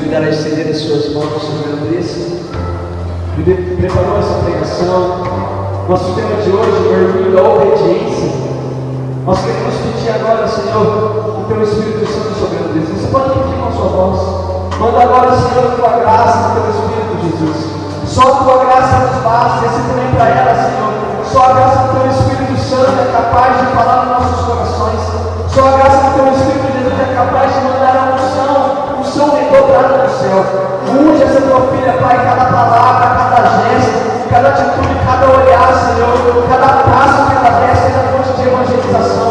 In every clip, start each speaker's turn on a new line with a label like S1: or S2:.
S1: convidar a estender as suas mãos sobre a Andressa. Preparou essa pregação. Nosso tema de hoje, o mergulho da obediência. Nós queremos pedir agora, Senhor, o Teu Espírito Santo sobre a Andressa. Você pode pedir com a sua voz. Manda agora, Senhor, a Tua graça, o Teu Espírito, Jesus. Só a Tua graça nos basta. Esse também para ela, Senhor. Só a graça do Teu Espírito Santo é capaz de falar nos nossos corações. Só a graça do Teu Espírito, Jesus, é capaz de mandar a unção redobrada do céu. Unge essa Tua filha, Pai, cada palavra, cada gesto, cada atitude, cada olhar, Senhor, cada passo que ela der, seja fonte de evangelização.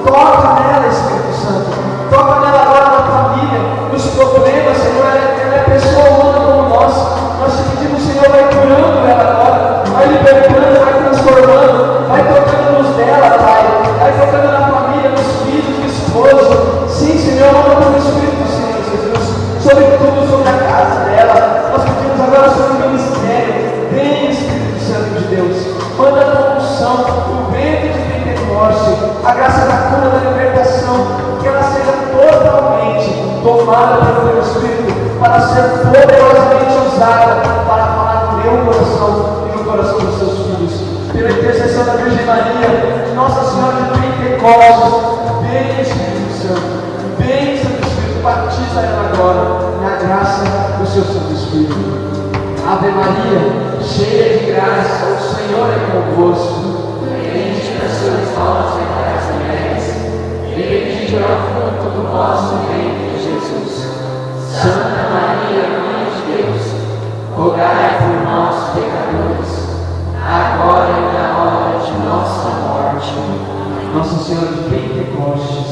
S1: Toca nela, Espírito Santo. Toca nela agora na família, nos problemas, Senhor. Ela é pessoa humana como nós. Nós te pedimos, Senhor, vai curando ela agora, vai libertando, vai transformando, vai tocando nos dela, Pai. Vai tocando na família, nos filhos, no esposo. Sim, Senhor, manda pelo Espírito, Senhor Jesus, sobretudo sobre a casa dela. Nós pedimos agora sobre o ministério. Vem, Espírito Santo de Deus, manda a tua unção, o vento de Pentecoste, a graça da cura, da libertação, que ela seja totalmente tomada pelo teu Espírito, para ser poderosamente usada para falar no meu coração e no coração dos seus filhos. Pela intercessão da Virgem Maria, Nossa Senhora de Pentecostes, vem, Espírito Santo, vem, Santo Espírito, batiza ela agora na graça do seu Santo Espírito. Ave Maria, cheia de graça, o Senhor é convosco. Bendita sois vós entre as mulheres, e bendito é o fruto do vosso ventre, Jesus. Santa Maria, Mãe de Deus, rogai por nós, pecadores, agora e na hora de nossa morte. Nossa Senhora de Pentecostes.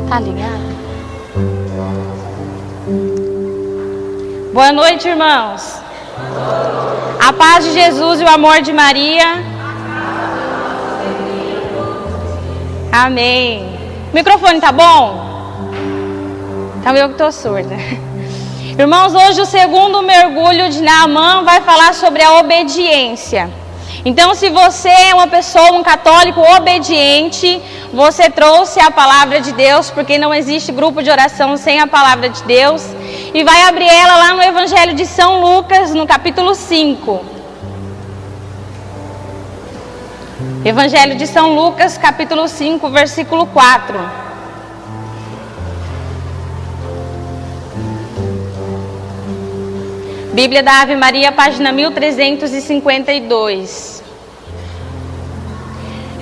S2: Tá ligado? Boa noite, irmãos. A paz de Jesus e o amor de Maria. Amém. O microfone tá bom? Então eu que tô surda. Irmãos, hoje o segundo mergulho de Naamã vai falar sobre a obediência. Então, se você é uma pessoa, um católico obediente, você trouxe a palavra de Deus, porque não existe grupo de oração sem a palavra de Deus. E vai abrir ela lá no Evangelho de São Lucas, no capítulo 5. Evangelho de São Lucas, capítulo 5, versículo 4. Bíblia da Ave Maria, página 1352.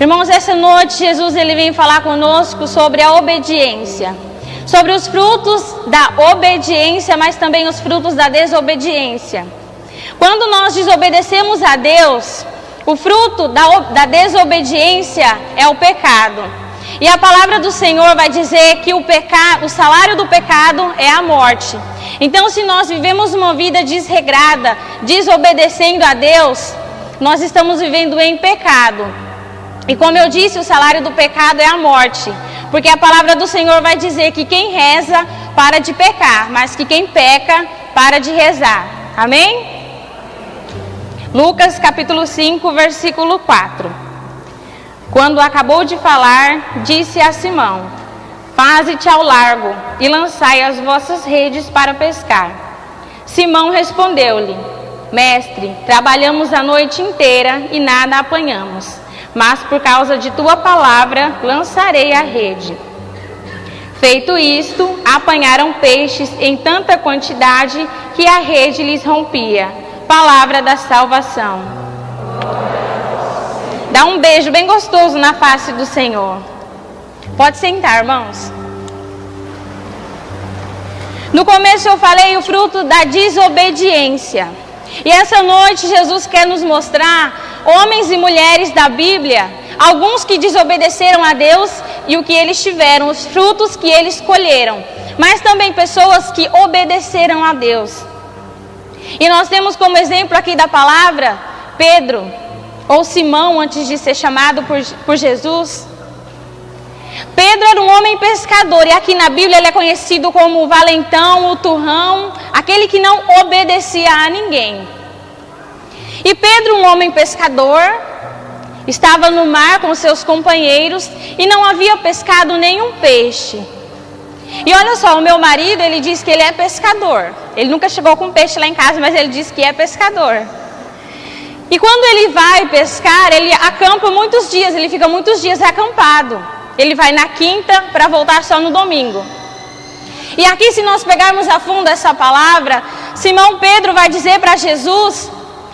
S2: Irmãos, essa noite Jesus ele vem falar conosco sobre a obediência. Sobre os frutos da obediência, mas também os frutos da desobediência. Quando nós desobedecemos a Deus, o fruto da desobediência é o pecado. E a palavra do Senhor vai dizer que o salário do pecado é a morte. Então, se nós vivemos uma vida desregrada, desobedecendo a Deus, nós estamos vivendo em pecado. E como eu disse, o salário do pecado é a morte. Porque a palavra do Senhor vai dizer que quem reza para de pecar, mas que quem peca para de rezar. Amém? Lucas capítulo 5, versículo 4. Quando acabou de falar, disse a Simão: faze-te ao largo e lançai as vossas redes para pescar. Simão respondeu-lhe: mestre, trabalhamos a noite inteira e nada apanhamos. Mas por causa de tua palavra lançarei a rede. Feito isto, apanharam peixes em tanta quantidade que a rede lhes rompia. Palavra da salvação. Dá um beijo bem gostoso na face do Senhor. Pode sentar, irmãos. No começo eu falei o fruto da desobediência. E essa noite Jesus quer nos mostrar homens e mulheres da Bíblia, alguns que desobedeceram a Deus e o que eles tiveram, os frutos que eles colheram, mas também pessoas que obedeceram a Deus. E nós temos como exemplo aqui da palavra Pedro, ou Simão, antes de ser chamado por Jesus. Pedro era um homem pescador, e aqui na Bíblia ele é conhecido como o valentão, o turrão, aquele que não obedecia a ninguém. E Pedro, um homem pescador, estava no mar com seus companheiros e não havia pescado nenhum peixe. E olha só, o meu marido, ele diz que ele é pescador. Ele nunca chegou com peixe lá em casa, mas ele diz que é pescador. E quando ele vai pescar, ele acampa muitos dias, ele fica muitos dias acampado. Ele vai na quinta para voltar só no domingo. E aqui, se nós pegarmos a fundo essa palavra, Simão Pedro vai dizer para Jesus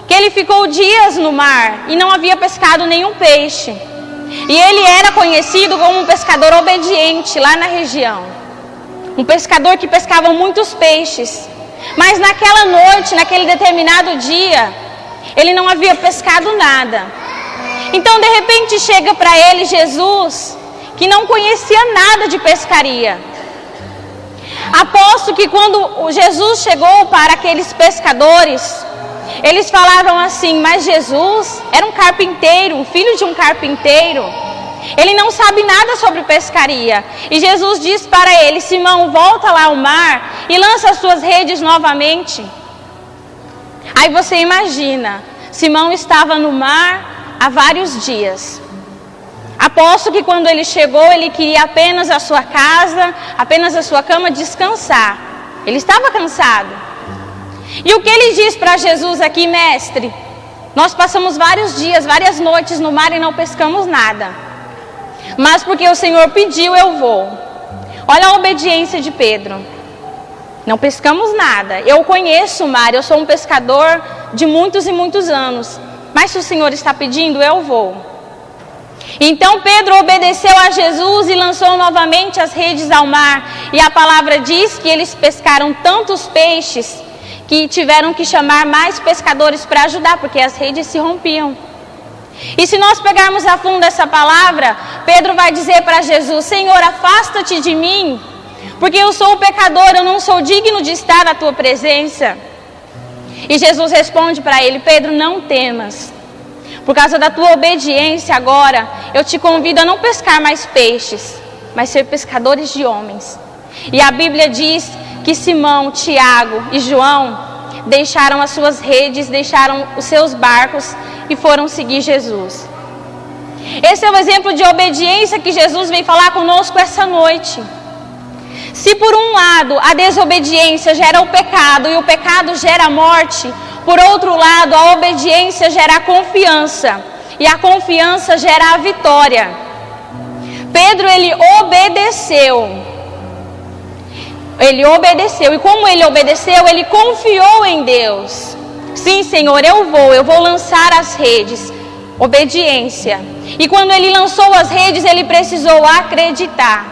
S2: que ele ficou dias no mar e não havia pescado nenhum peixe. E ele era conhecido como um pescador obediente lá na região. Um pescador que pescava muitos peixes. Mas naquela noite, naquele determinado dia, ele não havia pescado nada. Então, de repente, chega para ele Jesus, que não conhecia nada de pescaria. Aposto que quando Jesus chegou para aqueles pescadores, eles falavam assim: mas Jesus era um carpinteiro, um filho de um carpinteiro. Ele não sabe nada sobre pescaria. E Jesus diz para ele: Simão, volta lá ao mar e lança as suas redes novamente. Aí você imagina, Simão estava no mar há vários dias. Aposto que quando ele chegou, ele queria apenas a sua casa, apenas a sua cama, descansar. Ele estava cansado. E o que ele diz para Jesus aqui: mestre, nós passamos vários dias, várias noites no mar e não pescamos nada. Mas porque o Senhor pediu, eu vou. Olha a obediência de Pedro. Não pescamos nada. Eu conheço o mar, eu sou um pescador de muitos e muitos anos. Mas se o Senhor está pedindo, eu vou. Então Pedro obedeceu a Jesus e lançou novamente as redes ao mar. E a palavra diz que eles pescaram tantos peixes que tiveram que chamar mais pescadores para ajudar, porque as redes se rompiam. E se nós pegarmos a fundo essa palavra, Pedro vai dizer para Jesus: Senhor, afasta-te de mim, porque eu sou o pecador, eu não sou digno de estar na tua presença. E Jesus responde para ele: Pedro, não temas. Por causa da tua obediência agora, eu te convido a não pescar mais peixes, mas ser pescadores de homens. E a Bíblia diz que Simão, Tiago e João deixaram as suas redes, deixaram os seus barcos e foram seguir Jesus. Esse é o exemplo de obediência que Jesus vem falar conosco essa noite. Se por um lado a desobediência gera o pecado e o pecado gera a morte, por outro lado a obediência gera a confiança e a confiança gera a vitória. Pedro, ele obedeceu. Ele obedeceu, e como ele obedeceu, ele confiou em Deus. Sim, Senhor, eu vou lançar as redes. Obediência. E quando ele lançou as redes, ele precisou acreditar.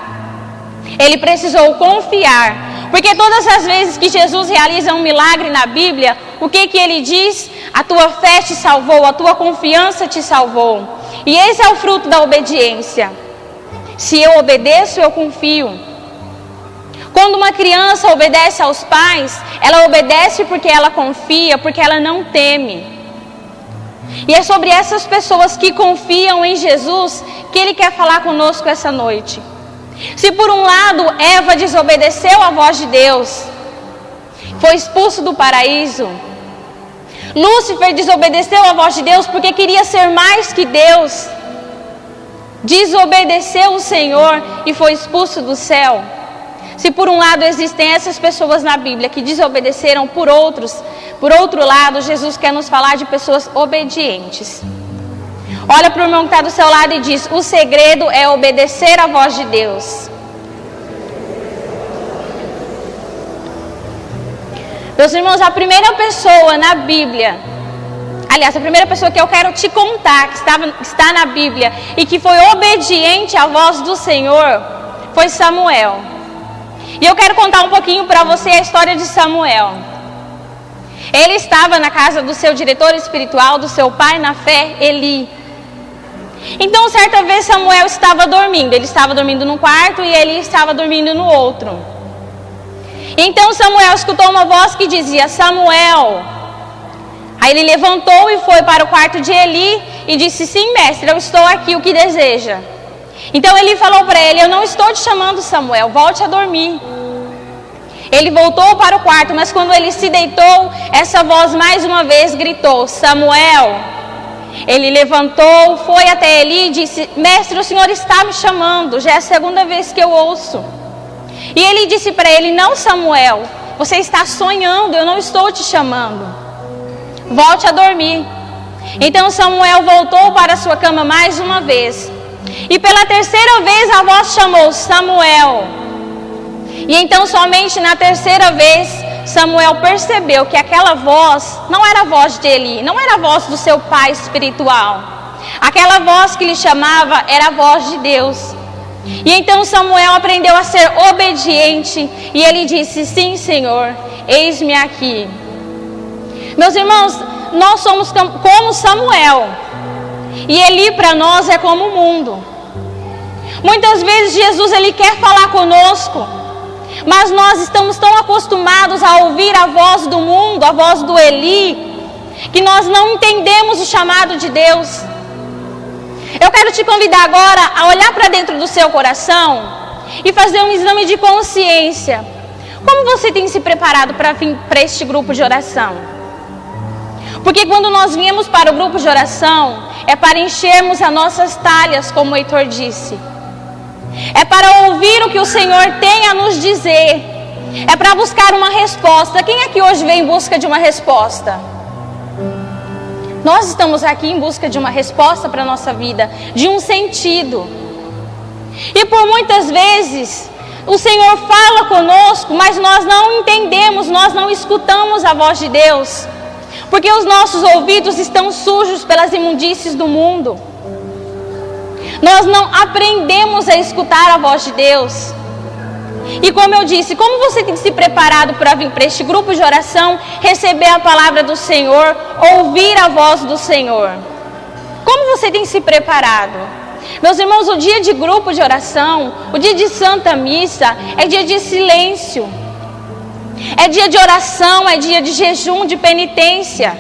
S2: Ele precisou confiar. Porque todas as vezes que Jesus realiza um milagre na Bíblia, o que ele diz? A tua fé te salvou, a tua confiança te salvou. E esse é o fruto da obediência. Se eu obedeço, eu confio. Quando uma criança obedece aos pais, ela obedece porque ela confia, porque ela não teme. E é sobre essas pessoas que confiam em Jesus que Ele quer falar conosco essa noite. Se por um lado Eva desobedeceu à voz de Deus, foi expulso do paraíso. Lúcifer desobedeceu à voz de Deus porque queria ser mais que Deus. Desobedeceu o Senhor e foi expulso do céu. Se por um lado existem essas pessoas na Bíblia que desobedeceram, por outro lado, Jesus quer nos falar de pessoas obedientes. Olha para o irmão que está do seu lado e diz: o segredo é obedecer à voz de Deus. Meus irmãos, a primeira pessoa na Bíblia, aliás, a primeira pessoa que eu quero te contar, que está na Bíblia e que foi obediente à voz do Senhor, foi Samuel. E eu quero contar um pouquinho para você a história de Samuel. Ele estava na casa do seu diretor espiritual, do seu pai na fé, Eli. Então, certa vez Samuel estava dormindo. Ele estava dormindo num quarto e Eli estava dormindo no outro. Então Samuel escutou uma voz que dizia: Samuel. Aí ele levantou e foi para o quarto de Eli e disse: sim, mestre, eu estou aqui, o que deseja? Então Eli falou para ele: eu não estou te chamando, Samuel, volte a dormir. Ele voltou para o quarto, mas quando ele se deitou, essa voz mais uma vez gritou: Samuel. Ele levantou, foi até Eli e disse: mestre, o Senhor está me chamando, já é a segunda vez que eu ouço. E ele disse para ele: não, Samuel, você está sonhando, eu não estou te chamando. Volte a dormir. Então Samuel voltou para sua cama mais uma vez. E pela terceira vez a voz chamou: Samuel. E então somente na terceira vez Samuel percebeu que aquela voz não era a voz de Eli, não era a voz do seu pai espiritual. Aquela voz que lhe chamava era a voz de Deus. E então Samuel aprendeu a ser obediente e ele disse: sim, Senhor, eis-me aqui. Meus irmãos, nós somos como Samuel, e Eli para nós é como o mundo. Muitas vezes Jesus ele quer falar conosco, mas nós estamos tão acostumados a ouvir a voz do mundo, a voz do Eli, que nós não entendemos o chamado de Deus. Eu quero te convidar agora a olhar para dentro do seu coração e fazer um exame de consciência. Como você tem se preparado para vir para este grupo de oração? Porque quando nós viemos para o grupo de oração, é para enchermos as nossas talhas, como o Heitor disse. É para ouvir o que o Senhor tem a nos dizer. É para buscar uma resposta. Quem aqui hoje veio em busca de uma resposta? Nós estamos aqui em busca de uma resposta para a nossa vida, de um sentido. E por muitas vezes, o Senhor fala conosco, mas nós não entendemos, nós não escutamos a voz de Deus. Porque os nossos ouvidos estão sujos pelas imundícies do mundo. Nós não aprendemos a escutar a voz de Deus. E como eu disse, como você tem se preparado para vir para este grupo de oração, receber a palavra do Senhor, ouvir a voz do Senhor? Como você tem se preparado? Meus irmãos, o dia de grupo de oração, o dia de Santa Missa, é dia de silêncio. É dia de oração, é dia de jejum, de penitência.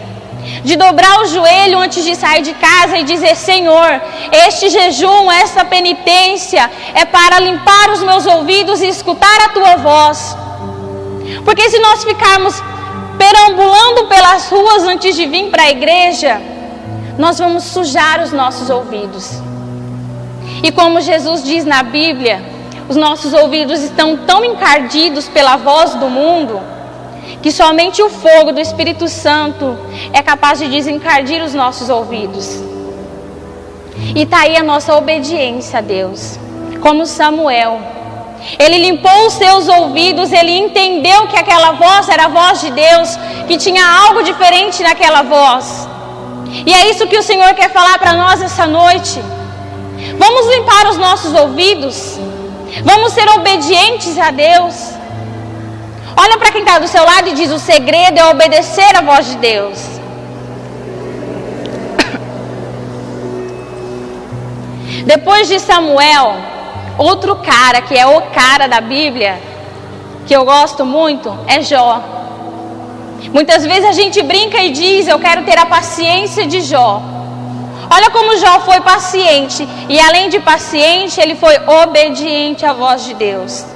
S2: De dobrar o joelho antes de sair de casa e dizer: Senhor, este jejum, essa penitência é para limpar os meus ouvidos e escutar a Tua voz. Porque se nós ficarmos perambulando pelas ruas antes de vir para a igreja, nós vamos sujar os nossos ouvidos. E como Jesus diz na Bíblia, os nossos ouvidos estão tão encardidos pela voz do mundo, que somente o fogo do Espírito Santo é capaz de desencardir os nossos ouvidos. E está aí a nossa obediência a Deus, como Samuel. Ele limpou os seus ouvidos, ele entendeu que aquela voz era a voz de Deus, que tinha algo diferente naquela voz. E é isso que o Senhor quer falar para nós essa noite. Vamos limpar os nossos ouvidos, vamos ser obedientes a Deus. Olha para quem está do seu lado e diz: o segredo é obedecer a voz de Deus. Depois de Samuel, outro cara que é o cara da Bíblia, que eu gosto muito, é Jó. Muitas vezes a gente brinca e diz: eu quero ter a paciência de Jó. Olha como Jó foi paciente, e além de paciente, ele foi obediente à voz de Deus.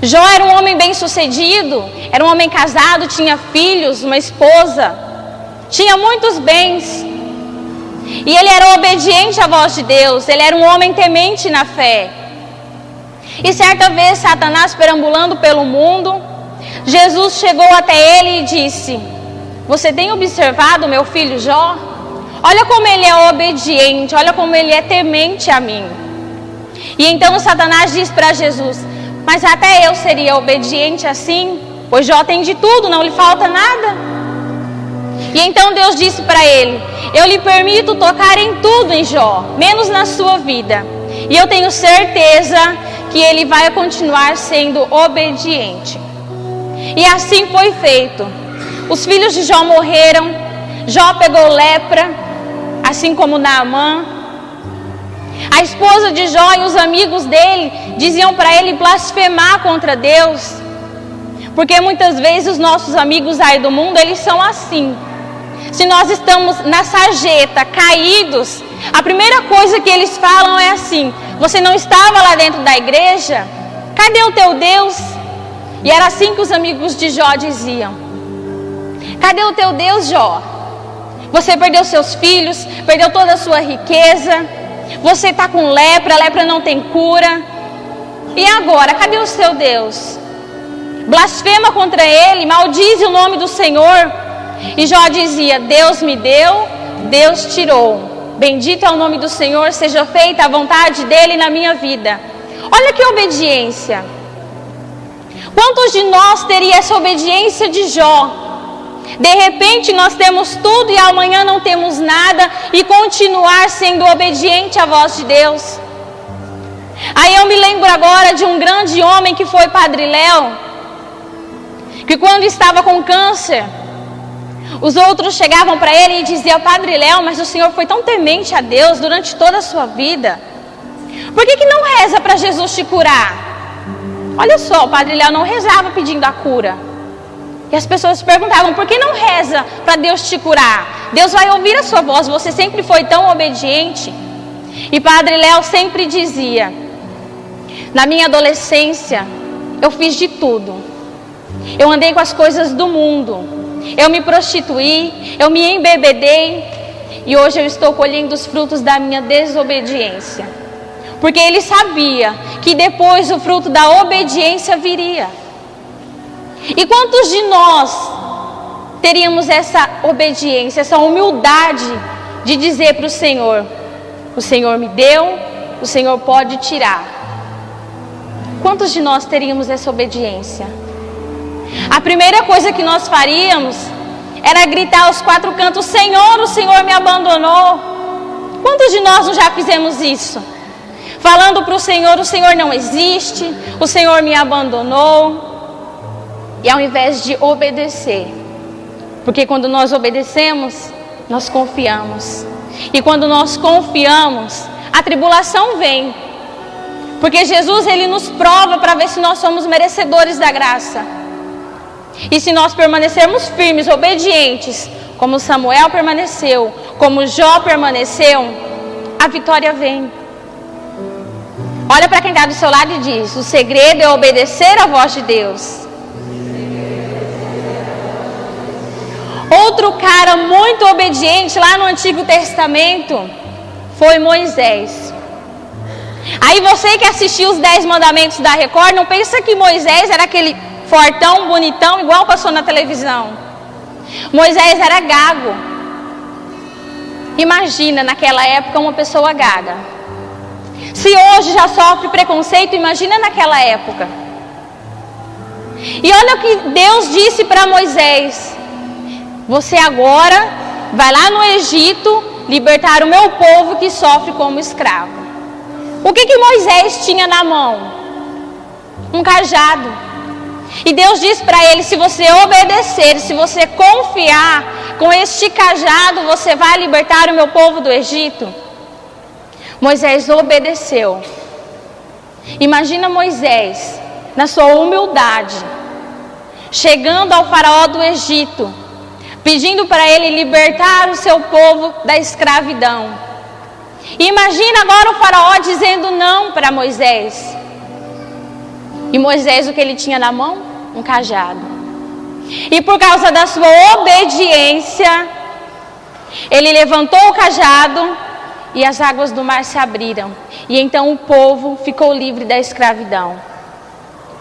S2: Jó era um homem bem sucedido, era um homem casado, tinha filhos, uma esposa, tinha muitos bens. E ele era obediente à voz de Deus, ele era um homem temente na fé. E certa vez, Satanás perambulando pelo mundo, Jesus chegou até ele e disse: você tem observado meu filho Jó? Olha como ele é obediente, olha como ele é temente a mim. E então Satanás diz para Jesus: mas até eu seria obediente assim, pois Jó tem de tudo, não lhe falta nada. E então Deus disse para ele: eu lhe permito tocar em tudo em Jó, menos na sua vida. E eu tenho certeza que ele vai continuar sendo obediente. E assim foi feito. Os filhos de Jó morreram, Jó pegou lepra, assim como Naamã. A esposa de Jó e os amigos dele diziam para ele blasfemar contra Deus. Porque muitas vezes os nossos amigos aí do mundo, eles são assim. Se nós estamos na sarjeta, caídos, a primeira coisa que eles falam é assim: você não estava lá dentro da igreja? Cadê o teu Deus? E era assim que os amigos de Jó diziam: cadê o teu Deus, Jó? Você perdeu seus filhos, perdeu toda a sua riqueza. Você está com lepra, a lepra não tem cura. E agora, cadê o seu Deus? Blasfema contra ele, maldize o nome do Senhor. E Jó dizia: Deus me deu, Deus tirou. Bendito é o nome do Senhor, seja feita a vontade dele na minha vida. Olha que obediência. Quantos de nós teria essa obediência de Jó? De repente nós temos tudo e amanhã não temos nada e continuar sendo obediente à voz de Deus. Aí eu me lembro agora de um grande homem que foi Padre Léo, que quando estava com câncer, os outros chegavam para ele e diziam: Padre Léo, mas o senhor foi tão temente a Deus durante toda a sua vida, por que não reza para Jesus te curar? Olha só, o Padre Léo não rezava pedindo a cura. E as pessoas perguntavam: por que não reza para Deus te curar? Deus vai ouvir a sua voz, você sempre foi tão obediente. E Padre Léo sempre dizia: na minha adolescência eu fiz de tudo. Eu andei com as coisas do mundo, eu me prostituí, eu me embebedei, e hoje eu estou colhendo os frutos da minha desobediência. Porque ele sabia que depois o fruto da obediência viria. E quantos de nós teríamos essa obediência, essa humildade de dizer para o Senhor: o Senhor me deu, o Senhor pode tirar? Quantos de nós teríamos essa obediência? A primeira coisa que nós faríamos era gritar aos quatro cantos: Senhor, o Senhor me abandonou. Quantos de nós não já fizemos isso? Falando para o Senhor não existe, o Senhor me abandonou. E ao invés de obedecer, porque quando nós obedecemos, nós confiamos. E quando nós confiamos, a tribulação vem. Porque Jesus, ele nos prova para ver se nós somos merecedores da graça. E se nós permanecermos firmes, obedientes, como Samuel permaneceu, como Jó permaneceu, a vitória vem. Olha para quem está do seu lado e diz: o segredo é obedecer à voz de Deus. Outro cara muito obediente lá no Antigo Testamento foi Moisés. Aí você que assistiu os 10 mandamentos da Record, não pensa que Moisés era aquele fortão, bonitão, igual passou na televisão. Moisés era gago. Imagina naquela época uma pessoa gaga. Se hoje já sofre preconceito, imagina naquela época. E olha o que Deus disse para Moisés: você agora vai lá no Egito libertar o meu povo que sofre como escravo. O que Moisés tinha na mão? Um cajado. E Deus disse para ele: se você obedecer, se você confiar, com este cajado você vai libertar o meu povo do Egito. Moisés obedeceu. Imagina Moisés, na sua humildade, chegando ao faraó do Egito, pedindo para ele libertar o seu povo da escravidão. E imagina agora o faraó dizendo não para Moisés. E Moisés, o que ele tinha na mão? Um cajado. E por causa da sua obediência, ele levantou o cajado e as águas do mar se abriram. E então o povo ficou livre da escravidão.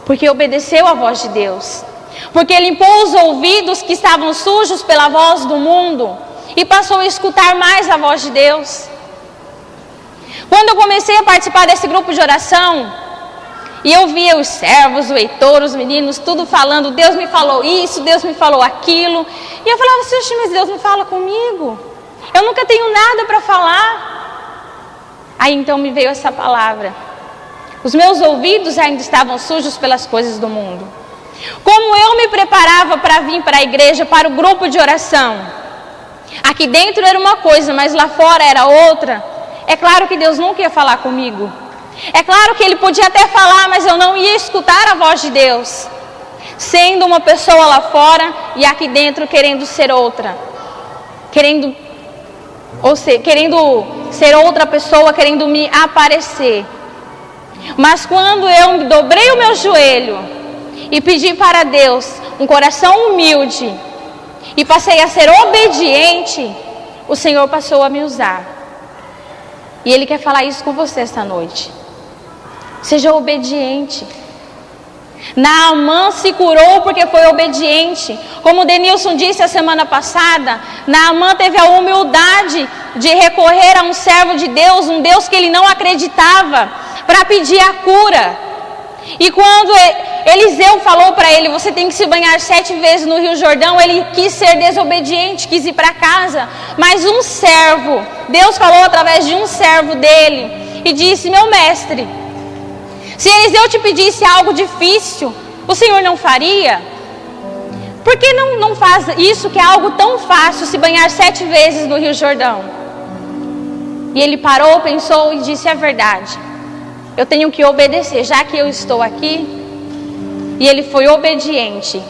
S2: Porque obedeceu à voz de Deus. Porque limpou os ouvidos que estavam sujos pela voz do mundo e passou a escutar mais a voz de Deus. Quando eu comecei a participar desse grupo de oração, e eu via os servos, o Heitor, os meninos, tudo falando: Deus me falou isso, Deus me falou aquilo. E eu falava: mas Deus não fala comigo? Eu nunca tenho nada para falar. Aí então me veio essa palavra. Os meus ouvidos ainda estavam sujos pelas coisas do mundo. Como eu me preparava para vir para a igreja, para o grupo de oração, aqui dentro era uma coisa, mas lá fora era outra. É claro que Deus nunca ia falar comigo. É claro que Ele podia até falar, mas eu não ia escutar a voz de Deus. Sendo uma pessoa lá fora e aqui dentro querendo ser outra. Querendo ser outra pessoa, querendo me aparecer. Mas quando eu dobrei o meu joelho e pedi para Deus um coração humilde e passei a ser obediente, o Senhor passou a me usar. E Ele quer falar isso com você esta noite. Seja obediente. Naamã se curou porque foi obediente. Como o Denilson disse a semana passada, Naamã teve a humildade de recorrer a um servo de Deus, um Deus que ele não acreditava, para pedir a cura. E quando Eliseu falou para ele, você tem que se banhar 7 vezes no Rio Jordão, ele quis ser desobediente, quis ir para casa. Mas um servo, Deus falou através de um servo dele e disse, meu mestre, se Eliseu te pedisse algo difícil, o Senhor não faria? Por que não faz isso que é algo tão fácil, se banhar 7 vezes no Rio Jordão? E ele parou, pensou e disse, é verdade. Eu tenho que obedecer, já que eu estou aqui. E ele foi obediente.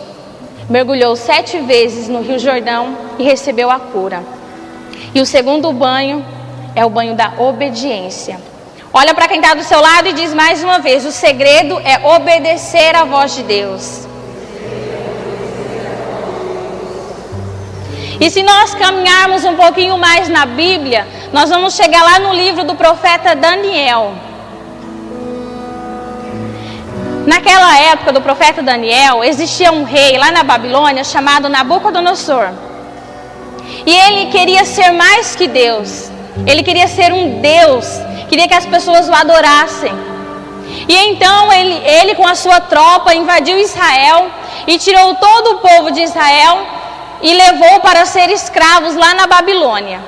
S2: Mergulhou 7 vezes no Rio Jordão e recebeu a cura. E o segundo banho é o banho da obediência. Olha para quem está do seu lado e diz mais uma vez, o segredo é obedecer à voz de Deus. E se nós caminharmos um pouquinho mais na Bíblia, nós vamos chegar lá no livro do profeta Daniel. Naquela época do profeta Daniel, existia um rei lá na Babilônia chamado Nabucodonosor. E ele queria ser mais que Deus. Ele queria ser um Deus, queria que as pessoas o adorassem. E então ele com a sua tropa invadiu Israel e tirou todo o povo de Israel e levou para ser escravos lá na Babilônia.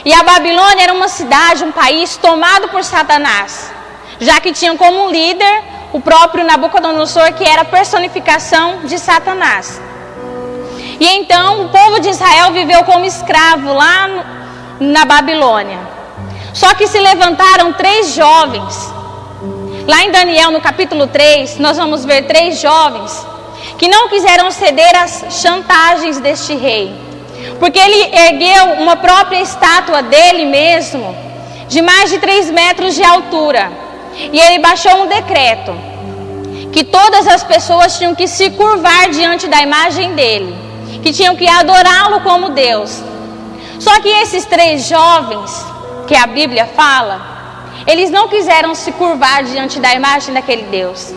S2: E a Babilônia era uma cidade, um país tomado por Satanás, já que tinha como líder o próprio Nabucodonosor, que era a personificação de Satanás. E então o povo de Israel viveu como escravo lá na Babilônia. Só que se levantaram 3 jovens. Lá em Daniel, no capítulo 3, nós vamos ver 3 jovens que não quiseram ceder às chantagens deste rei. Porque ele ergueu uma própria estátua dele mesmo, de mais de 3 metros de altura. E ele baixou um decreto que todas as pessoas tinham que se curvar diante da imagem dele, que tinham que adorá-lo como Deus. Só que esses 3 jovens, que a Bíblia fala, eles não quiseram se curvar diante da imagem daquele Deus.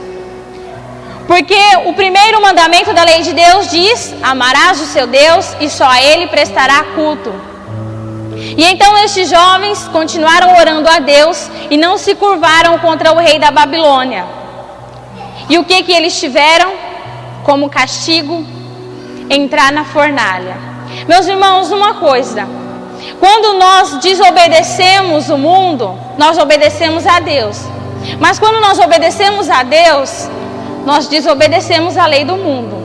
S2: Porque o primeiro mandamento da lei de Deus diz, amarás o seu Deus e só a Ele prestará culto. E então estes jovens continuaram orando a Deus e não se curvaram contra o rei da Babilônia. E o que eles tiveram como castigo? Entrar na fornalha. Meus irmãos, uma coisa, quando nós desobedecemos o mundo, nós obedecemos a Deus. Mas quando nós obedecemos a Deus, nós desobedecemos a lei do mundo.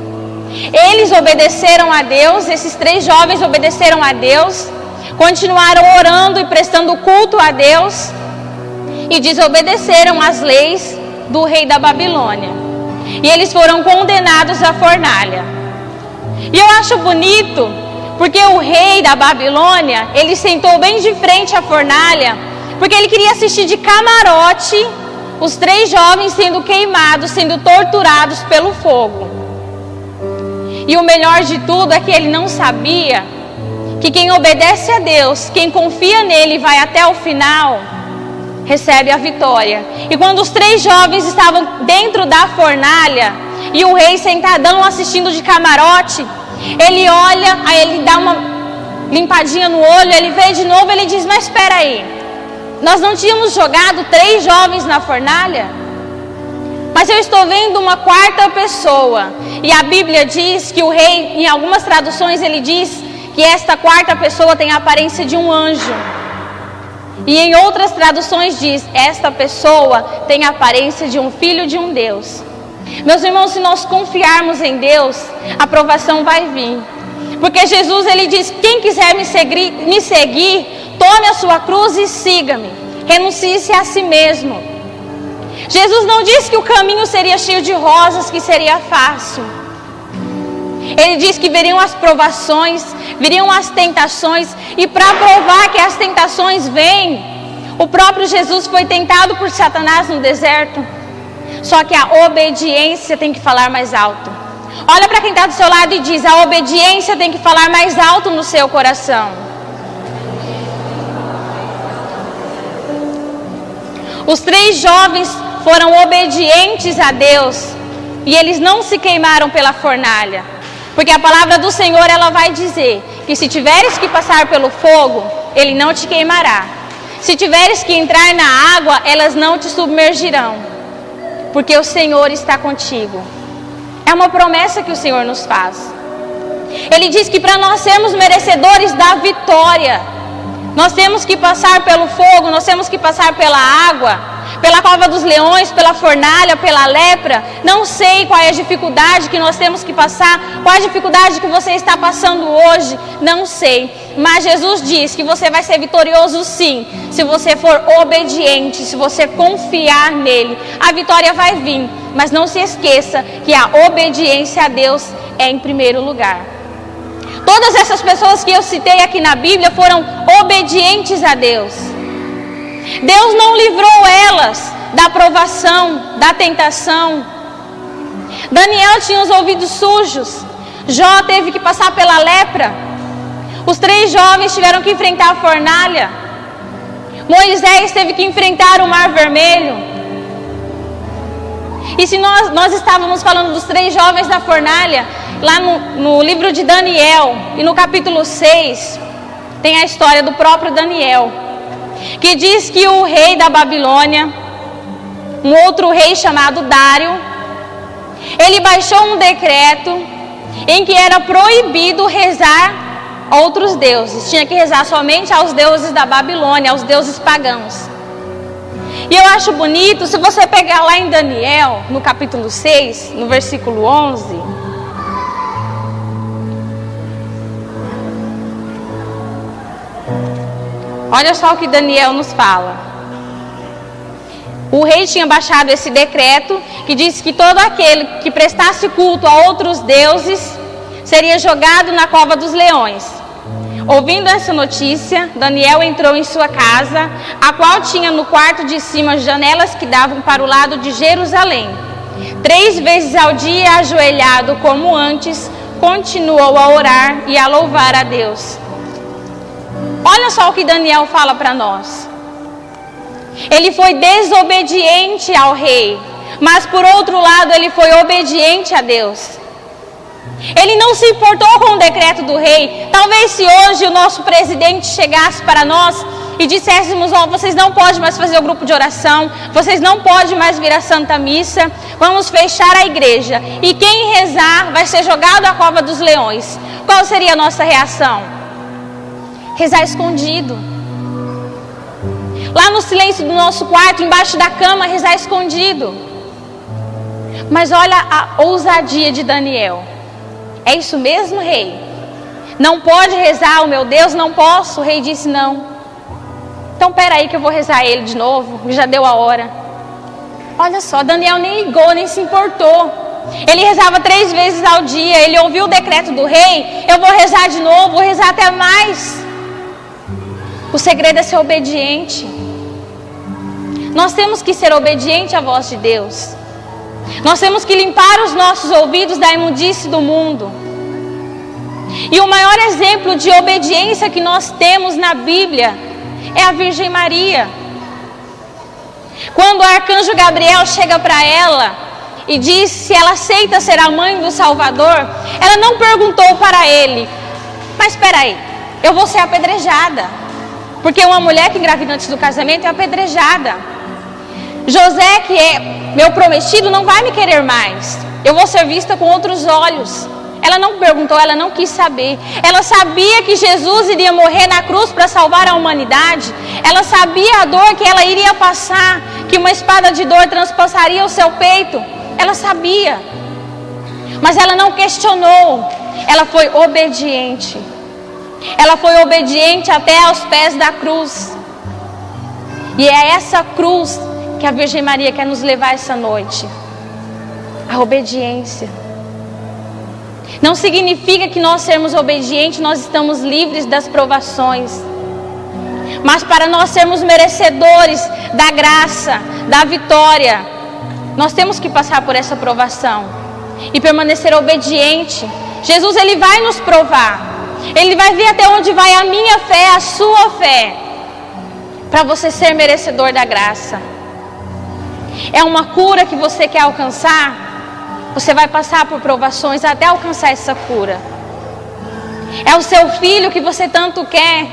S2: Eles obedeceram a Deus, esses 3 jovens obedeceram a Deus, continuaram orando e prestando culto a Deus e desobedeceram as leis do rei da Babilônia. E eles foram condenados à fornalha. E eu acho bonito, porque o rei da Babilônia, ele sentou bem de frente à fornalha, porque ele queria assistir de camarote os 3 jovens sendo queimados, sendo torturados pelo fogo. E o melhor de tudo é que ele não sabia que quem obedece a Deus, quem confia nele e vai até o final, recebe a vitória. E quando os 3 jovens estavam dentro da fornalha e o rei sentadão assistindo de camarote, ele olha, aí ele dá uma limpadinha no olho, ele vê de novo, ele diz, mas espera aí, nós não tínhamos jogado 3 jovens na fornalha? Mas eu estou vendo uma 4ª pessoa. E a Bíblia diz que o rei, em algumas traduções ele diz que esta 4ª pessoa tem a aparência de um anjo. E em outras traduções diz, esta pessoa tem a aparência de um filho de um Deus. Meus irmãos, se nós confiarmos em Deus, a aprovação vai vir. Porque Jesus, ele diz, quem quiser me seguir, tome a sua cruz e siga-me. Renuncie-se a si mesmo. Jesus não disse que o caminho seria cheio de rosas, que seria fácil. Ele diz que viriam as provações, viriam as tentações. E para provar que as tentações vêm, o próprio Jesus foi tentado por Satanás no deserto. Só que a obediência tem que falar mais alto. Olha para quem está do seu lado e diz, a obediência tem que falar mais alto no seu coração. Os 3 jovens foram obedientes a Deus e eles não se queimaram pela fornalha. Porque a palavra do Senhor, ela vai dizer que se tiveres que passar pelo fogo, ele não te queimará. Se tiveres que entrar na água, elas não te submergirão. Porque o Senhor está contigo. É uma promessa que o Senhor nos faz. Ele diz que para nós sermos merecedores da vitória, nós temos que passar pelo fogo, nós temos que passar pela água, pela cova dos leões, pela fornalha, pela lepra. Não sei qual é a dificuldade que nós temos que passar, qual é a dificuldade que você está passando hoje, não sei. Mas Jesus diz que você vai ser vitorioso sim, se você for obediente, se você confiar nele. A vitória vai vir, mas não se esqueça que a obediência a Deus é em primeiro lugar. Todas essas pessoas que eu citei aqui na Bíblia foram obedientes a Deus. Deus não livrou elas da provação, da tentação. Daniel tinha os ouvidos sujos. Jó teve que passar pela lepra. Os 3 jovens tiveram que enfrentar a fornalha. Moisés teve que enfrentar o Mar Vermelho. E se nós estávamos falando dos 3 jovens da fornalha, lá no livro de Daniel, e no capítulo 6, tem a história do próprio Daniel, que diz que o rei da Babilônia, um outro rei chamado Dário, ele baixou um decreto em que era proibido rezar a outros deuses. Tinha que rezar somente aos deuses da Babilônia, aos deuses pagãos. E eu acho bonito, se você pegar lá em Daniel, no capítulo 6, no versículo 11... olha só o que Daniel nos fala. O rei tinha baixado esse decreto que disse que todo aquele que prestasse culto a outros deuses seria jogado na cova dos leões. Ouvindo essa notícia, Daniel entrou em sua casa, a qual tinha no quarto de cima janelas que davam para o lado de Jerusalém. 3 vezes ao dia, ajoelhado como antes, continuou a orar e a louvar a Deus. Olha só o que Daniel fala para nós. Ele foi desobediente ao rei, mas por outro lado ele foi obediente a Deus. Ele não se importou com o decreto do rei. Talvez se hoje o nosso presidente chegasse para nós e disséssemos: ó, vocês não podem mais fazer o grupo de oração, vocês não podem mais vir à Santa Missa, vamos fechar a igreja, e quem rezar vai ser jogado à cova dos leões. Qual seria a nossa reação? Rezar escondido. Lá no silêncio do nosso quarto, embaixo da cama, rezar escondido. Mas olha a ousadia de Daniel. É isso mesmo, rei? Não pode rezar o meu Deus? Não posso. O rei disse: não. Então peraí que eu vou rezar ele de novo, já deu a hora. Olha só, Daniel nem ligou, nem se importou. Ele rezava 3 vezes ao dia. Ele ouviu o decreto do rei: eu vou rezar de novo, vou rezar até mais. O segredo é ser obediente. Nós temos que ser obedientes à voz de Deus. Nós temos que limpar os nossos ouvidos da imundície do mundo. E o maior exemplo de obediência que nós temos na Bíblia é a Virgem Maria. Quando o arcanjo Gabriel chega para ela e diz se ela aceita ser a mãe do Salvador, ela não perguntou para ele: mas espera aí, eu vou ser apedrejada. Porque uma mulher que engravida antes do casamento é apedrejada. José, que é meu prometido, não vai me querer mais. Eu vou ser vista com outros olhos. Ela não perguntou, ela não quis saber. Ela sabia que Jesus iria morrer na cruz para salvar a humanidade. Ela sabia a dor que ela iria passar, que uma espada de dor transpassaria o seu peito. Ela sabia. Mas ela não questionou. Ela foi obediente. Ela foi obediente até aos pés da cruz. E é essa cruz que a Virgem Maria quer nos levar essa noite. A obediência. Não significa que nós sermos obedientes, nós estamos livres das provações. Mas para nós sermos merecedores da graça, da vitória, nós temos que passar por essa provação e permanecer obediente. Jesus, ele vai nos provar. Ele vai ver até onde vai a minha fé, a sua fé, para você ser merecedor da graça. É uma cura que você quer alcançar? Você vai passar por provações até alcançar essa cura. É o seu filho que você tanto quer?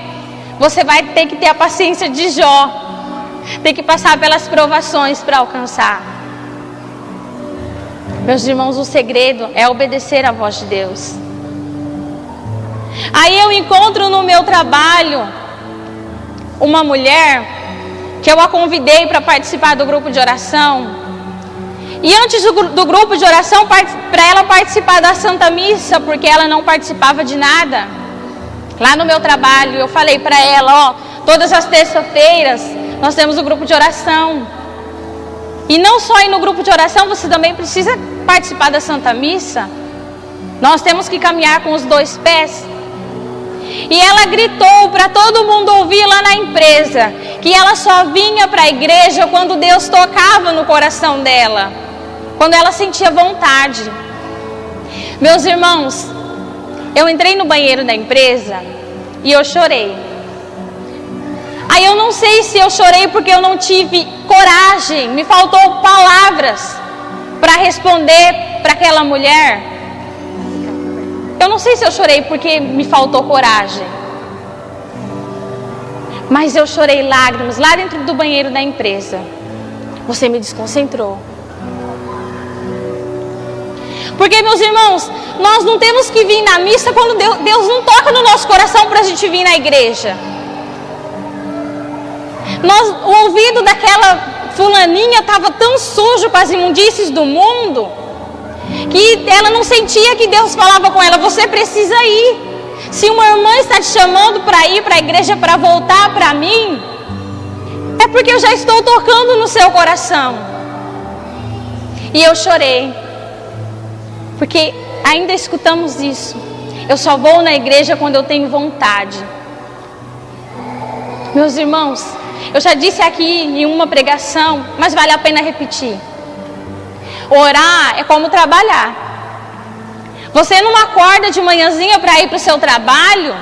S2: Você vai ter que ter a paciência de Jó. Tem que passar pelas provações para alcançar. Meus irmãos, o segredo é obedecer à voz de Deus. Aí eu encontro no meu trabalho uma mulher que eu a convidei para participar do grupo de oração. E antes do grupo de oração, para ela participar da Santa Missa, porque ela não participava de nada, lá no meu trabalho, eu falei para ela, todas as terças-feiras nós temos o grupo de oração. E não só ir no grupo de oração, você também precisa participar da Santa Missa. Nós temos que caminhar com os 2 pés. E ela gritou para todo mundo ouvir lá na empresa que ela só vinha para a igreja quando Deus tocava no coração dela, quando ela sentia vontade. Meus irmãos, eu entrei no banheiro da empresa e eu chorei. Aí eu não sei se eu chorei porque eu não tive coragem, me faltou palavras para responder para aquela mulher. Eu não sei se eu chorei porque me faltou coragem, mas eu chorei lágrimas lá dentro do banheiro da empresa. Você me desconcentrou. Porque, meus irmãos, nós não temos que vir na missa quando Deus não toca no nosso coração para a gente vir na igreja. O ouvido daquela fulaninha estava tão sujo com as imundícies do mundo, que ela não sentia que Deus falava com ela, você precisa ir. Se uma irmã está te chamando para ir para a igreja, para voltar para mim, é porque eu já estou tocando no seu coração. E eu chorei, porque ainda escutamos isso. Eu só vou na igreja quando eu tenho vontade. Meus irmãos, eu já disse aqui em uma pregação, mas vale a pena repetir. Orar é como trabalhar. Você não acorda de manhãzinha para ir para o seu trabalho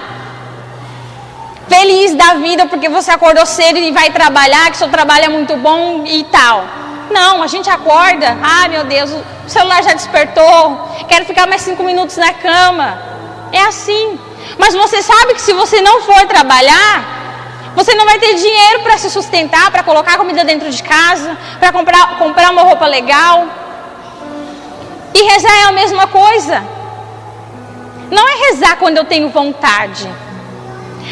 S2: feliz da vida porque você acordou cedo e vai trabalhar, que seu trabalho é muito bom e tal. Não, a gente acorda, meu Deus, o celular já despertou, quero ficar mais 5 minutos na cama. É assim. Mas você sabe que se você não for trabalhar, você não vai ter dinheiro para se sustentar, para colocar comida dentro de casa, para comprar uma roupa legal. E rezar é a mesma coisa. Não é rezar quando eu tenho vontade.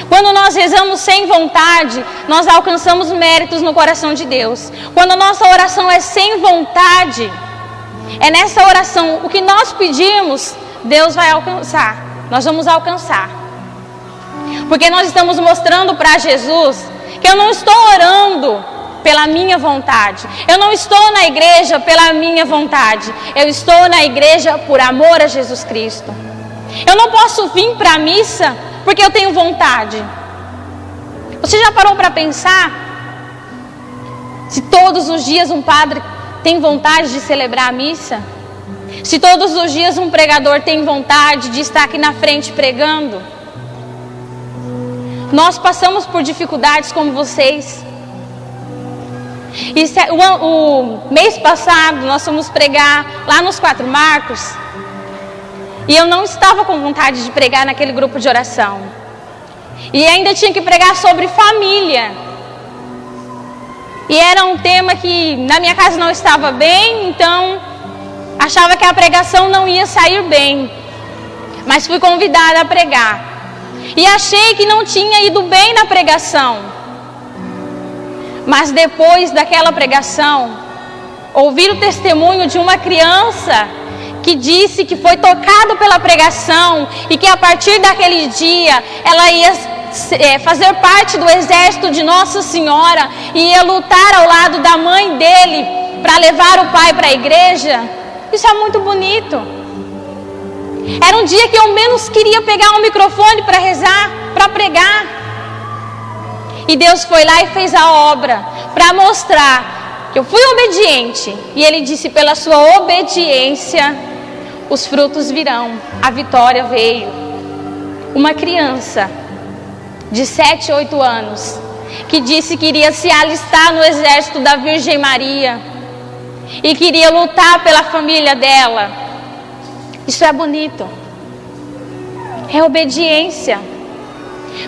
S2: Quando nós rezamos sem vontade, nós alcançamos méritos no coração de Deus. Quando a nossa oração é sem vontade, é nessa oração, o que nós pedimos, Deus vai alcançar. Nós vamos alcançar. Porque nós estamos mostrando para Jesus que eu não estou orando pela minha vontade. Eu não estou na igreja pela minha vontade. Eu estou na igreja por amor a Jesus Cristo. Eu não posso vir para a missa porque eu tenho vontade. Você já parou para pensar se todos os dias um padre tem vontade de celebrar a missa? Se todos os dias um pregador tem vontade de estar aqui na frente pregando? Nós passamos por dificuldades como vocês. E o mês passado nós fomos pregar lá nos 4 Marcos. E eu não estava com vontade de pregar naquele grupo de oração. E ainda tinha que pregar sobre família. E era um tema que na minha casa não estava bem, então achava que a pregação não ia sair bem. Mas fui convidada a pregar. E achei que não tinha ido bem na pregação. Mas depois daquela pregação, ouvir o testemunho de uma criança que disse que foi tocada pela pregação e que a partir daquele dia ela ia fazer parte do exército de Nossa Senhora e ia lutar ao lado da mãe dele para levar o pai para a igreja. Isso é muito bonito. Era um dia que eu menos queria pegar um microfone para rezar, para pregar. E Deus foi lá e fez a obra para mostrar que eu fui obediente. E Ele disse, pela sua obediência, os frutos virão. A vitória veio. Uma criança de 7, 8 anos, que disse que iria se alistar no exército da Virgem Maria, e queria lutar pela família dela. Isso é bonito. É obediência.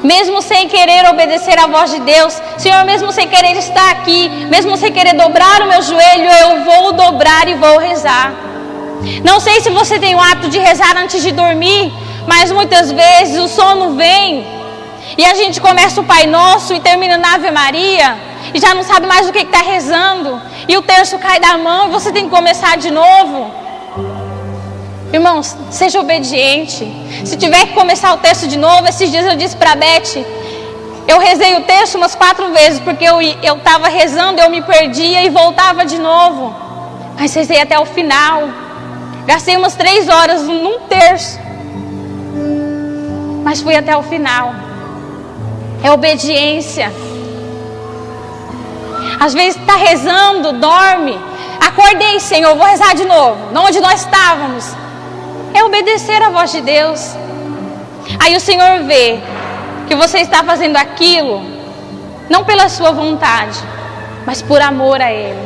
S2: Mesmo sem querer obedecer à voz de Deus, Senhor, mesmo sem querer estar aqui, mesmo sem querer dobrar o meu joelho, eu vou dobrar e vou rezar. Não sei se você tem o hábito de rezar antes de dormir, mas muitas vezes o sono vem e a gente começa o Pai Nosso e termina na Ave Maria e já não sabe mais o que está rezando, e o terço cai da mão e você tem que começar de novo. Irmãos, seja obediente. Se tiver que começar o texto de novo, esses dias eu disse para a Beth, eu rezei o texto umas 4 vezes, porque eu estava rezando, eu me perdia e voltava de novo. Mas rezei até o final. Gastei umas 3 horas num terço, mas fui até o final. É obediência. Às vezes está rezando, dorme. Acordei, Senhor, vou rezar de novo. De onde nós estávamos. É obedecer a voz de Deus. Aí o Senhor vê que você está fazendo aquilo não pela sua vontade, mas por amor a Ele.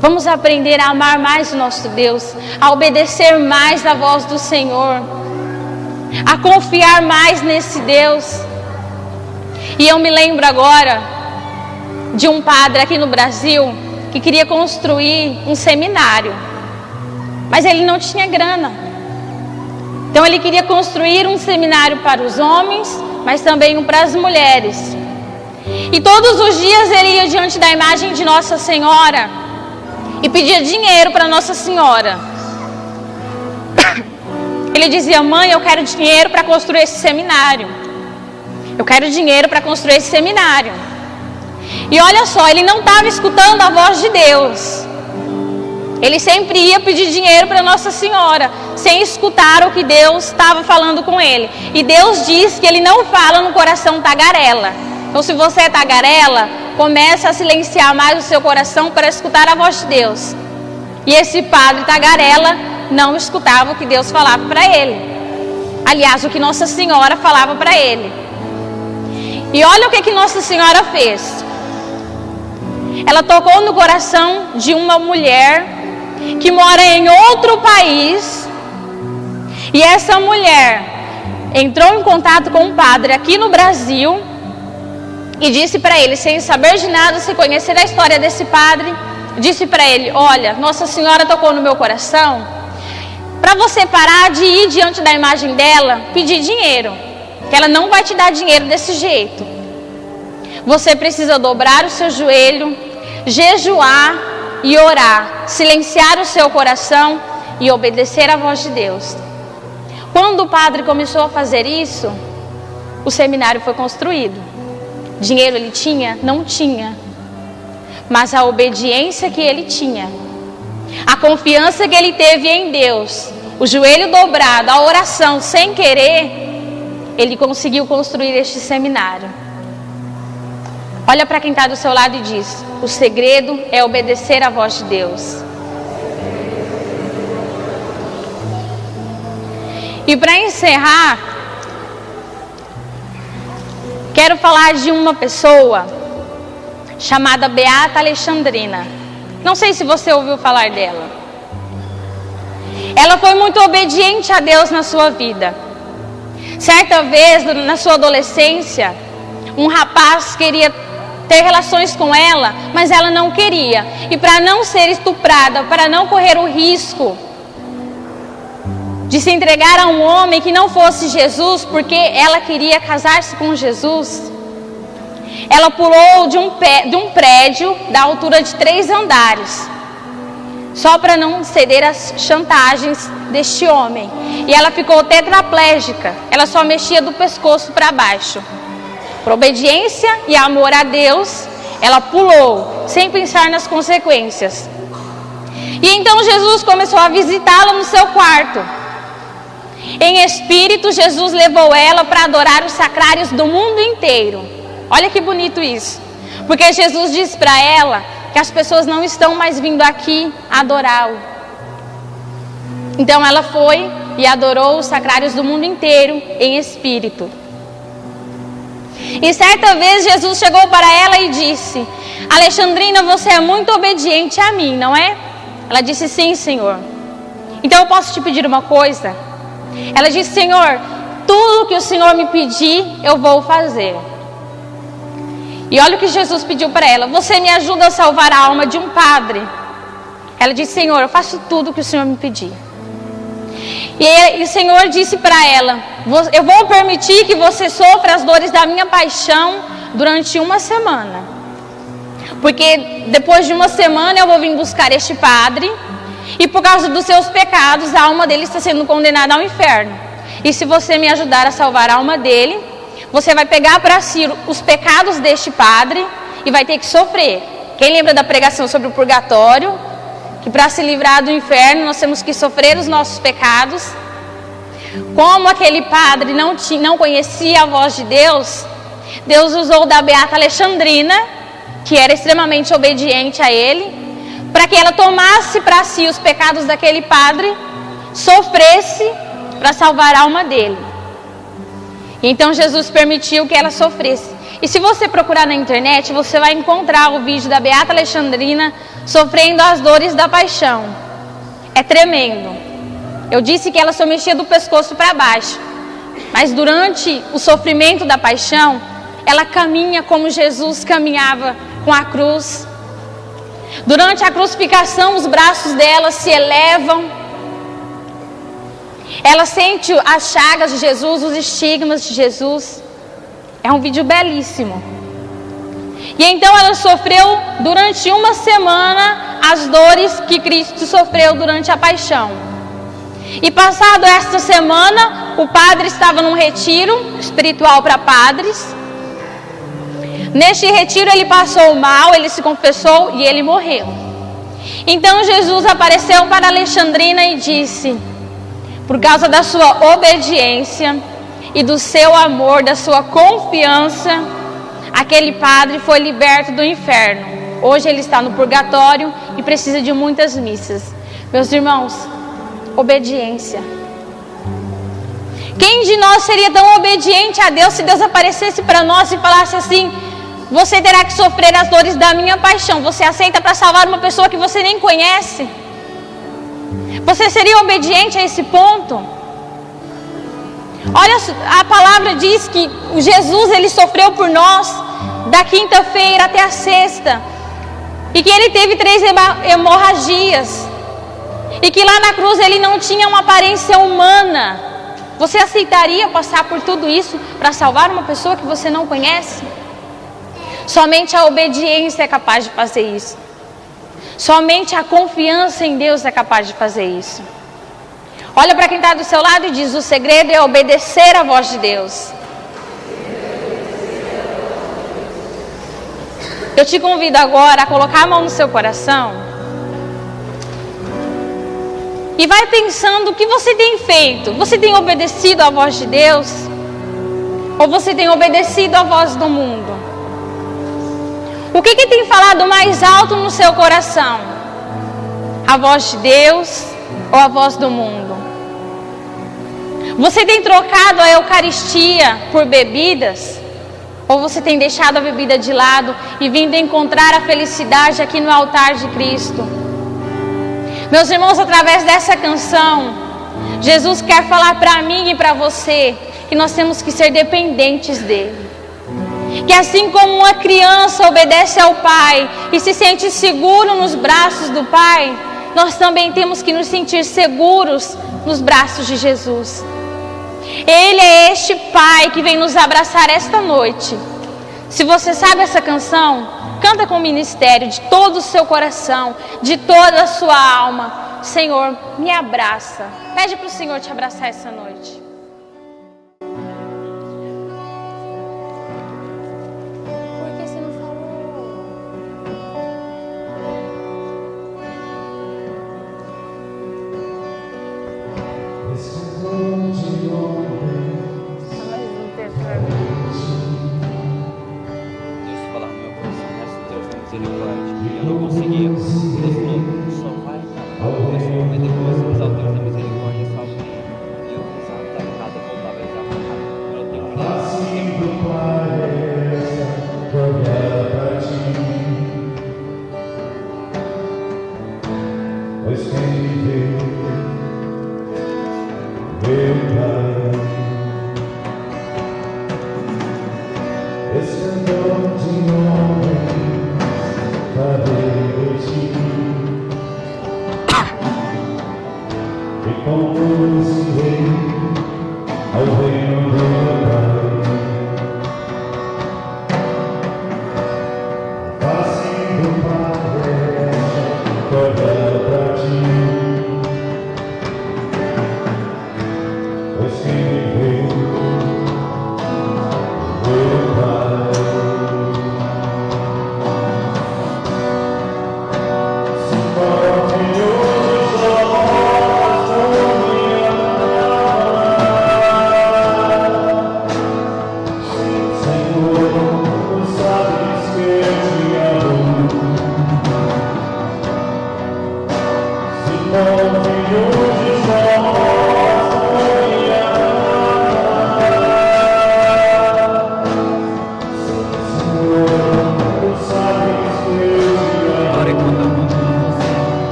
S2: Vamos aprender a amar mais o nosso Deus, a obedecer mais a voz do Senhor, a confiar mais nesse Deus. E eu me lembro agora de um padre aqui no Brasil que queria construir um seminário, mas ele não tinha grana. Então ele queria construir um seminário para os homens, mas também um para as mulheres. E todos os dias ele ia diante da imagem de Nossa Senhora e pedia dinheiro para Nossa Senhora. Ele dizia: mãe, eu quero dinheiro para construir esse seminário. Eu quero dinheiro para construir esse seminário. E olha só, ele não estava escutando a voz de Deus. Ele sempre ia pedir dinheiro para Nossa Senhora, sem escutar o que Deus estava falando com ele. E Deus diz que Ele não fala no coração tagarela. Então, se você é tagarela, comece a silenciar mais o seu coração para escutar a voz de Deus. E esse padre tagarela não escutava o que Deus falava para ele. Aliás, o que Nossa Senhora falava para ele. E olha o que Nossa Senhora fez. Ela tocou no coração de uma mulher que mora em outro país, e essa mulher entrou em contato com um padre aqui no Brasil e disse para ele, sem saber de nada, sem conhecer a história desse padre, disse para ele: olha, Nossa Senhora tocou no meu coração para você parar de ir diante da imagem dela pedir dinheiro, que ela não vai te dar dinheiro desse jeito. Você precisa dobrar o seu joelho, jejuar e orar, silenciar o seu coração e obedecer à voz de Deus. Quando o padre começou a fazer isso, o seminário foi construído. Dinheiro ele tinha? Não tinha. Mas a obediência que ele tinha, a confiança que ele teve em Deus, o joelho dobrado, a oração sem querer, ele conseguiu construir este seminário. Olha para quem está do seu lado e diz: o segredo é obedecer à voz de Deus. E para encerrar, quero falar de uma pessoa chamada Beata Alexandrina. Não sei se você ouviu falar dela. Ela foi muito obediente a Deus na sua vida. Certa vez, na sua adolescência, um rapaz queria ter relações com ela, mas ela não queria. E para não ser estuprada, para não correr o risco de se entregar a um homem que não fosse Jesus, porque ela queria casar-se com Jesus, ela pulou de um prédio da altura de 3 andares, só para não ceder às chantagens deste homem. E ela ficou tetraplégica, ela só mexia do pescoço para baixo. Por obediência e amor a Deus, ela pulou, sem pensar nas consequências. E então Jesus começou a visitá-la no seu quarto. Em espírito, Jesus levou ela para adorar os sacrários do mundo inteiro. Olha que bonito isso. Porque Jesus disse para ela que as pessoas não estão mais vindo aqui adorá-lo. Então ela foi e adorou os sacrários do mundo inteiro em espírito. E certa vez Jesus chegou para ela e disse: Alexandrina, você é muito obediente a mim, não é? Ela disse, sim, Senhor. Então eu posso te pedir uma coisa? Ela disse, Senhor, tudo que o Senhor me pedir, eu vou fazer. E olha o que Jesus pediu para ela, você me ajuda a salvar a alma de um padre. Ela disse, Senhor, eu faço tudo que o Senhor me pedir. E o Senhor disse para ela, eu vou permitir que você sofra as dores da minha paixão durante uma semana. Porque depois de uma semana eu vou vir buscar este padre, e por causa dos seus pecados, a alma dele está sendo condenada ao inferno. E se você me ajudar a salvar a alma dele, você vai pegar para si os pecados deste padre e vai ter que sofrer. Quem lembra da pregação sobre o purgatório? Que para se livrar do inferno nós temos que sofrer os nossos pecados. Como aquele padre não conhecia a voz de Deus, Deus usou da beata Alexandrina, que era extremamente obediente a ele, para que ela tomasse para si os pecados daquele padre, sofresse para salvar a alma dele. Então Jesus permitiu que ela sofresse. E se você procurar na internet, você vai encontrar o vídeo da beata Alexandrina sofrendo as dores da paixão. É tremendo. Eu disse que ela só mexia do pescoço para baixo, mas durante o sofrimento da paixão, ela caminha como Jesus caminhava com a cruz. Durante a crucificação, os braços dela se elevam. Ela sente as chagas de Jesus, os estigmas de Jesus. É um vídeo belíssimo. E então ela sofreu durante uma semana as dores que Cristo sofreu durante a paixão. E passado esta semana, o padre estava num retiro espiritual para padres. Neste retiro ele passou mal, ele se confessou e ele morreu. Então Jesus apareceu para Alexandrina e disse: por causa da sua obediência e do seu amor, da sua confiança, aquele padre foi liberto do inferno. Hoje ele está no purgatório e precisa de muitas missas. Meus irmãos, obediência. Quem de nós seria tão obediente a Deus se Deus aparecesse para nós e falasse assim: você terá que sofrer as dores da minha paixão. Você aceita para salvar uma pessoa que você nem conhece? Você seria obediente a esse ponto? Olha, a palavra diz que Jesus, ele sofreu por nós da quinta-feira até a sexta, e que ele teve 3 hemorragias, e que lá na cruz ele não tinha uma aparência humana. Você aceitaria passar por tudo isso para salvar uma pessoa que você não conhece? Somente a obediência é capaz de fazer isso. Somente a confiança em Deus é capaz de fazer isso. Olha para quem está do seu lado e diz: o segredo é obedecer à voz de Deus. Eu te convido agora a colocar a mão no seu coração e vai pensando o que você tem feito. Você tem obedecido à voz de Deus? Ou você tem obedecido à voz do mundo? O que tem falado mais alto no seu coração? A voz de Deus ou a voz do mundo? Você tem trocado a Eucaristia por bebidas? Ou você tem deixado a bebida de lado e vindo encontrar a felicidade aqui no altar de Cristo? Meus irmãos, através dessa canção, Jesus quer falar para mim e para você que nós temos que ser dependentes dele. Que assim como uma criança obedece ao pai e se sente seguro nos braços do pai, nós também temos que nos sentir seguros nos braços de Jesus. Ele é este pai que vem nos abraçar esta noite. Se você sabe essa canção, canta com o ministério de todo o seu coração, de toda a sua alma. Senhor, me abraça. Pede para o Senhor te abraçar essa noite.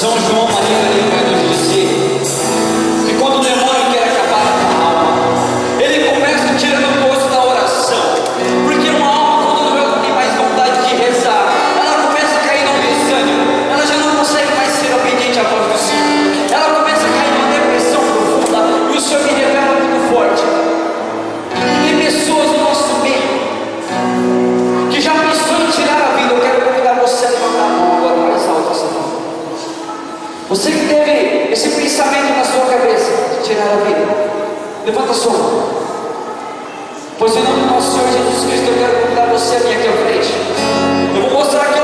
S3: São João Maria Maria vai nos dizer que quando o demônio quer acabar com a alma, ele começa tirando o gosto da oração, porque uma alma, quando não tem mais vontade de rezar, ela começa a cair num desânimo, ela já não consegue mais ser obediente à voz do Senhor, ela começa a cair numa depressão profunda, e o Senhor me revela muito forte. E tem pessoas no nosso meio que já pensou em tirar a vida. Eu quero convidar você a levantar a mão agora mais alto essa mão. Você que teve esse pensamento na sua cabeça de tirar a vida, levanta a sua mão. Pois em nome do nosso Senhor Jesus Cristo, eu quero convidar você a vir aqui à frente. Eu vou mostrar aqui